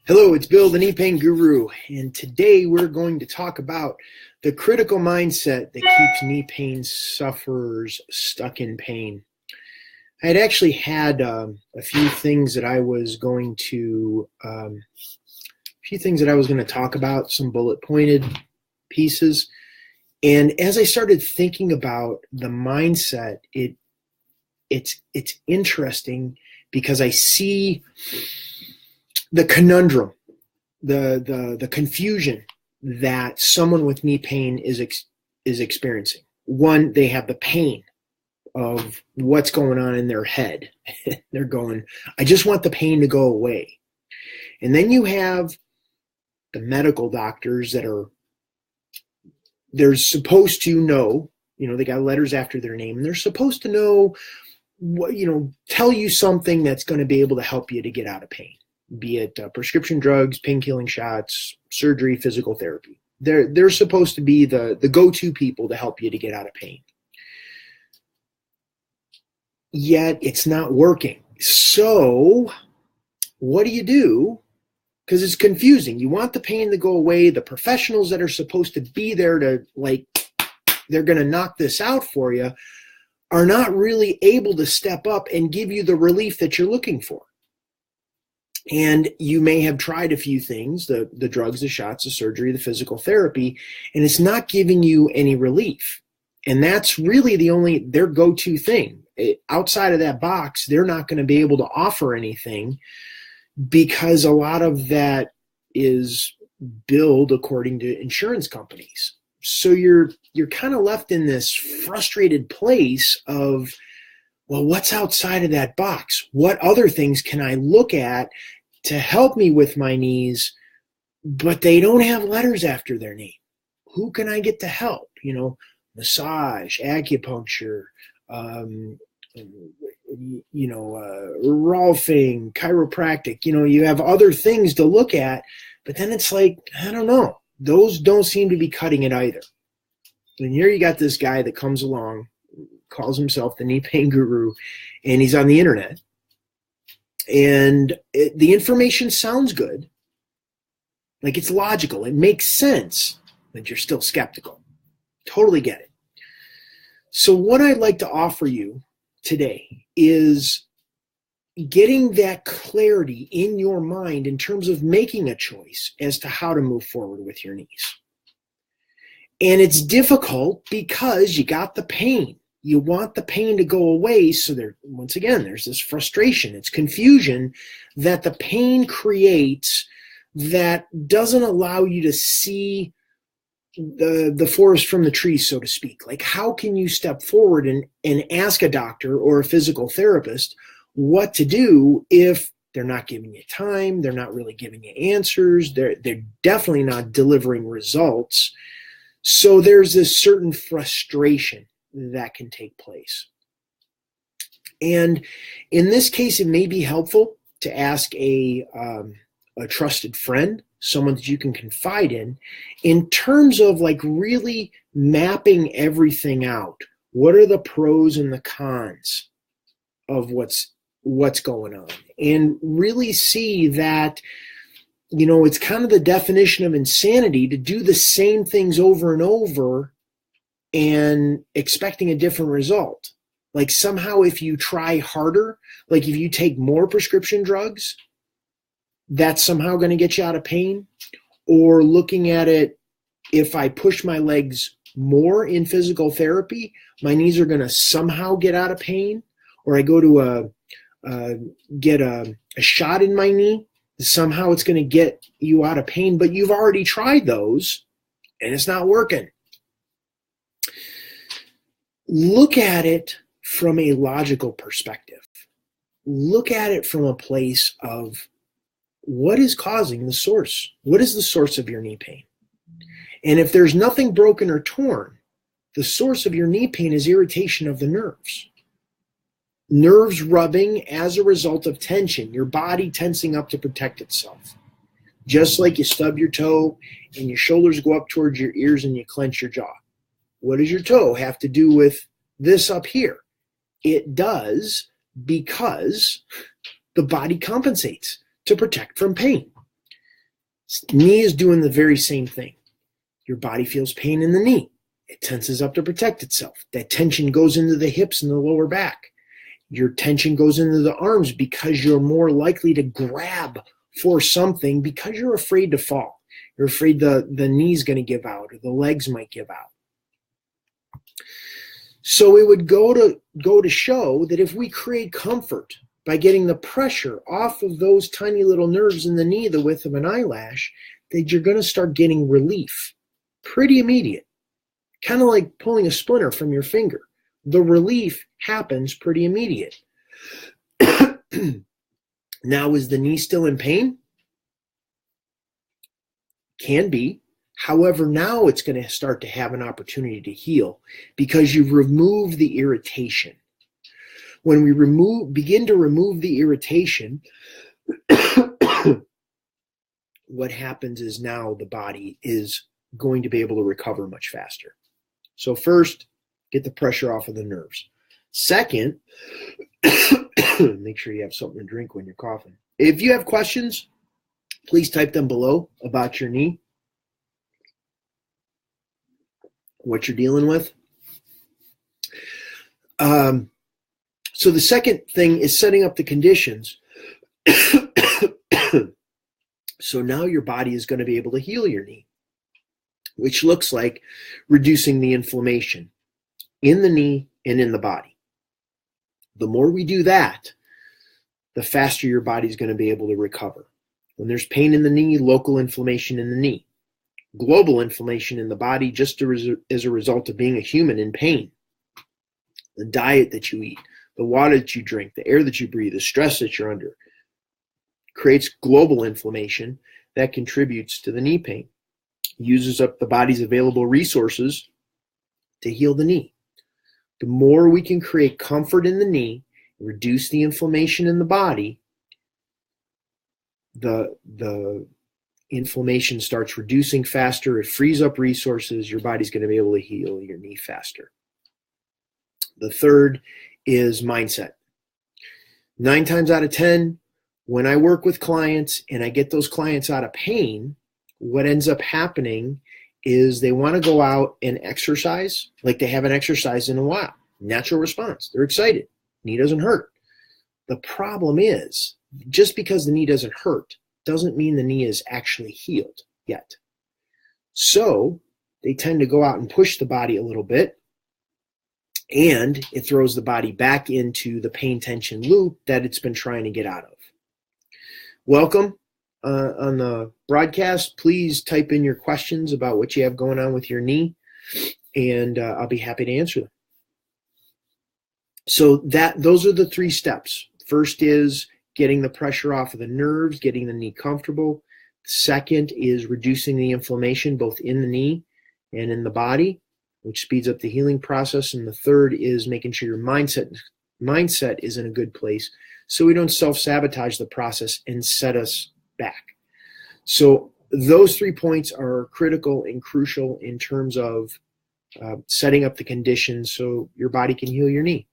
Hello, it's Bill, the knee pain guru, and today we're going to talk about the critical mindset that keeps knee pain sufferers stuck in pain. I had actually had a few things that I was going to talk about, some bullet pointed pieces. And as I started thinking about the mindset, it's interesting because I see the conundrum, the confusion that someone with knee pain is experiencing. One, they have the pain of what's going on in their head. They're going, I just want the pain to go away. And then you have the medical doctors they're supposed to know, they got letters after their name, and they're supposed to know what, tell you something that's going to be able to help you to get out of pain. Be it prescription drugs, pain-killing shots, surgery, physical therapy. They're supposed to be the go-to people to help you to get out of pain. Yet it's not working. So what do you do? Because it's confusing. You want the pain to go away. The professionals that are supposed to be there to, they're going to knock this out for you, are not really able to step up and give you the relief that you're looking for. And you may have tried a few things, the drugs, the shots, the surgery, the physical therapy, and it's not giving you any relief. And that's really their go-to thing. Outside of that box, they're not going to be able to offer anything because a lot of that is billed according to insurance companies. So you're kind of left in this frustrated place of, well, what's outside of that box? What other things can I look at to help me with my knees, but they don't have letters after their name? Who can I get to help? Massage, acupuncture, Rolfing, chiropractic. You have other things to look at, but then it's like, I don't know. Those don't seem to be cutting it either. And here you got this guy that comes along, calls himself the knee pain guru, and he's on the internet. And the information sounds good. Like, it's logical. It makes sense, but you're still skeptical. Totally get it. So what I'd like to offer you today is getting that clarity in your mind in terms of making a choice as to how to move forward with your knees. And it's difficult because you got the pain. You want the pain to go away. So there's this frustration. It's confusion that the pain creates that doesn't allow you to see the forest from the trees, so to speak. Like, how can you step forward and ask a doctor or a physical therapist what to do if they're not giving you time, they're not really giving you answers, they're definitely not delivering results. So there's this certain frustration that can take place. And in this case, it may be helpful to ask a trusted friend, someone that you can confide in terms of really mapping everything out. What are the pros and the cons of what's going on? And really see that, it's kind of the definition of insanity to do the same things over and over and expecting a different result. Like, somehow if you try harder, like if you take more prescription drugs, that's somehow going to get you out of pain. Or looking at it, if I push my legs more in physical therapy, my knees are going to somehow get out of pain. Or I go to get a shot in my knee, somehow it's going to get you out of pain, but you've already tried those and it's not working. Look at it from a logical perspective. Look at it from a place of what is causing the source? What is the source of your knee pain? And if there's nothing broken or torn, the source of your knee pain is irritation of the nerves. Nerves rubbing as a result of tension, your body tensing up to protect itself. Just like you stub your toe and your shoulders go up towards your ears and you clench your jaw. What does your toe have to do with this up here? It does because the body compensates to protect from pain. Knee is doing the very same thing. Your body feels pain in the knee. It tenses up to protect itself. That tension goes into the hips and the lower back. Your tension goes into the arms because you're more likely to grab for something because you're afraid to fall. You're afraid the knee's going to give out or the legs might give out. So it would go to show that if we create comfort by getting the pressure off of those tiny little nerves in the knee the width of an eyelash, that you're going to start getting relief. Pretty immediate. Kind of like pulling a splinter from your finger. The relief happens pretty immediate. Now, is the knee still in pain? Can be. However, now it's going to start to have an opportunity to heal because you've removed the irritation. When we begin to remove the irritation, what happens is now the body is going to be able to recover much faster. So first, get the pressure off of the nerves. Second, make sure you have something to drink when you're coughing. If you have questions, please type them below about your knee, what you're dealing with. So the second thing is setting up the conditions. So now your body is going to be able to heal your knee, which looks like reducing the inflammation in the knee and in the body. The more we do that, the faster your body's going to be able to recover. When there's pain in the knee, local inflammation in the knee. Global inflammation in the body just as a result of being a human in pain. The diet that you eat, the water that you drink, the air that you breathe, the stress that you're under creates global inflammation that contributes to the knee pain. Uses up the body's available resources to heal the knee. The more we can create comfort in the knee, reduce the inflammation in the body, the inflammation starts reducing faster. It frees up resources. Your body's going to be able to heal your knee faster. The third is mindset. 9 times out of 10, when I work with clients and I get those clients out of pain, what ends up happening is they want to go out and exercise like they haven't exercised in a while. Natural response. They're excited. Knee doesn't hurt. The problem is, just because the knee doesn't hurt doesn't mean the knee is actually healed yet. So they tend to go out and push the body a little bit, and it throws the body back into the pain tension loop that it's been trying to get out of. Welcome on the broadcast. Please type in your questions about what you have going on with your knee, and I'll be happy to answer them. So those are the 3 steps. First is getting the pressure off of the nerves, getting the knee comfortable. Second is reducing the inflammation both in the knee and in the body, which speeds up the healing process. And the third is making sure your mindset is in a good place so we don't self-sabotage the process and set us back. So those 3 points are critical and crucial in terms of setting up the conditions so your body can heal your knee.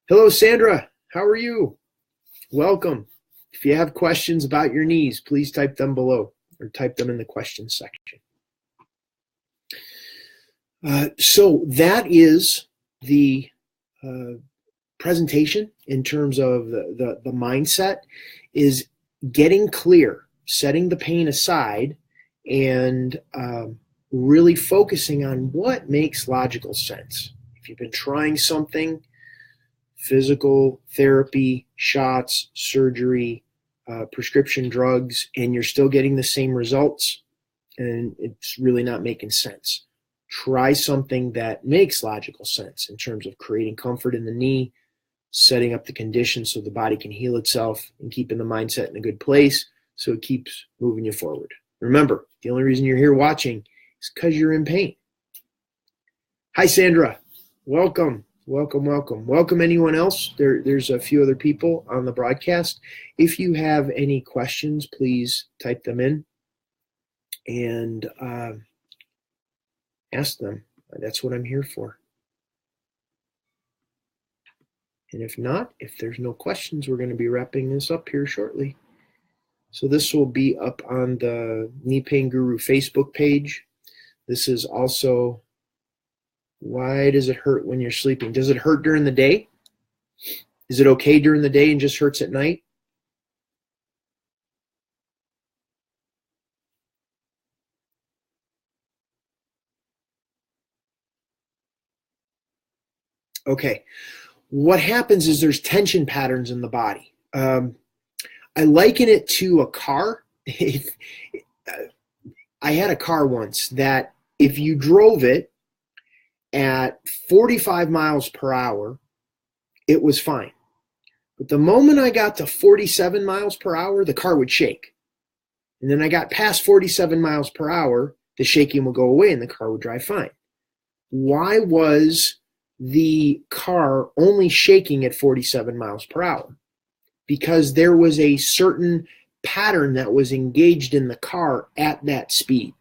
Hello, Sandra. How are you? Welcome. If you have questions about your knees, please type them below or type them in the questions section. So that is the presentation in terms of the mindset, is getting clear, setting the pain aside, and really focusing on what makes logical sense. If you've been trying something, physical therapy, shots, surgery, prescription drugs, and you're still getting the same results, and it's really not making sense. Try something that makes logical sense in terms of creating comfort in the knee, setting up the conditions so the body can heal itself, and keeping the mindset in a good place so it keeps moving you forward. Remember, the only reason you're here watching is because you're in pain. Hi, Sandra. Welcome. Welcome anyone else. There's a few other people on the broadcast. If you have any questions, please type them in and ask them. That's what I'm here for. And if not, if there's no questions, we're going to be wrapping this up here shortly. So this will be up on the Knee Pain Guru Facebook page. This is also, why does it hurt when you're sleeping? Does it hurt during the day? Is it okay during the day and just hurts at night? Okay. What happens is there's tension patterns in the body. I liken it to a car. I had a car once that if you drove it at 45 miles per hour, it was fine. But the moment I got to 47 miles per hour, the car would shake. And then I got past 47 miles per hour, the shaking would go away and the car would drive fine. Why was the car only shaking at 47 miles per hour? Because there was a certain pattern that was engaged in the car at that speed.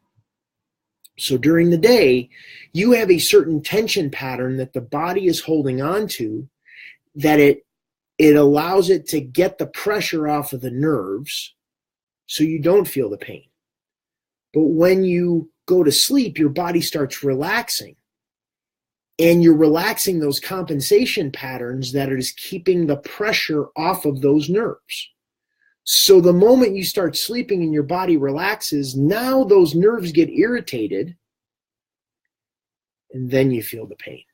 So during the day, you have a certain tension pattern that the body is holding on to, that it allows it to get the pressure off of the nerves so you don't feel the pain. But when you go to sleep, your body starts relaxing. And you're relaxing those compensation patterns that is keeping the pressure off of those nerves. So the moment you start sleeping and your body relaxes, now those nerves get irritated, and then you feel the pain.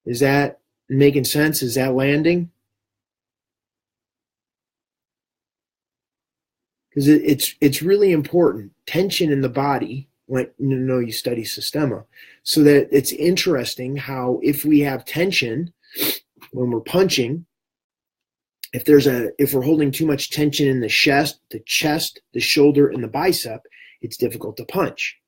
Is that making sense? Is that landing? Because it's really important. Tension in the body, when you study Systema, so that it's interesting how if we have tension when we're punching, if we're holding too much tension in the chest, the shoulder, and the bicep, it's difficult to punch.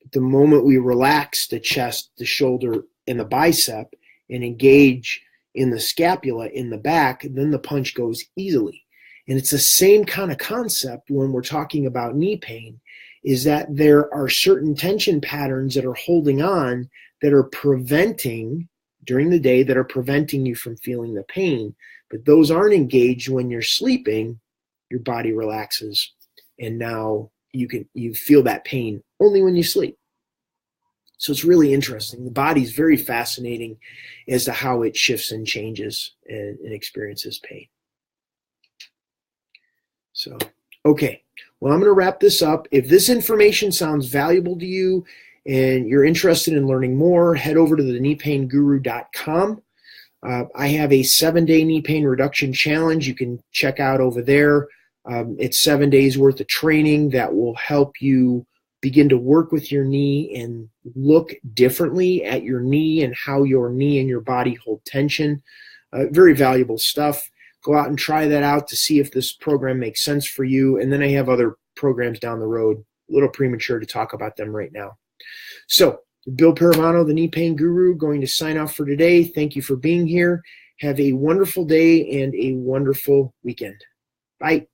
But the moment we relax the chest, the shoulder, and the bicep and engage in the scapula in the back, then the punch goes easily. And it's the same kind of concept when we're talking about knee pain, is that there are certain tension patterns that are holding on that are preventing, during the day, that are preventing you from feeling the pain. But those aren't engaged when you're sleeping. Your body relaxes, and now you feel that pain only when you sleep. So it's really interesting. The body's very fascinating as to how it shifts and changes and experiences pain. So, okay. Well, I'm going to wrap this up. If this information sounds valuable to you and you're interested in learning more, head over to the kneepainguru.com. I have a 7-day knee pain reduction challenge you can check out over there. It's 7 days worth of training that will help you begin to work with your knee and look differently at your knee and how your knee and your body hold tension. Very valuable stuff. Go out and try that out to see if this program makes sense for you. And then I have other programs down the road. A little premature to talk about them right now. So, Bill Parravano, the Knee Pain Guru, going to sign off for today. Thank you for being here. Have a wonderful day and a wonderful weekend. Bye.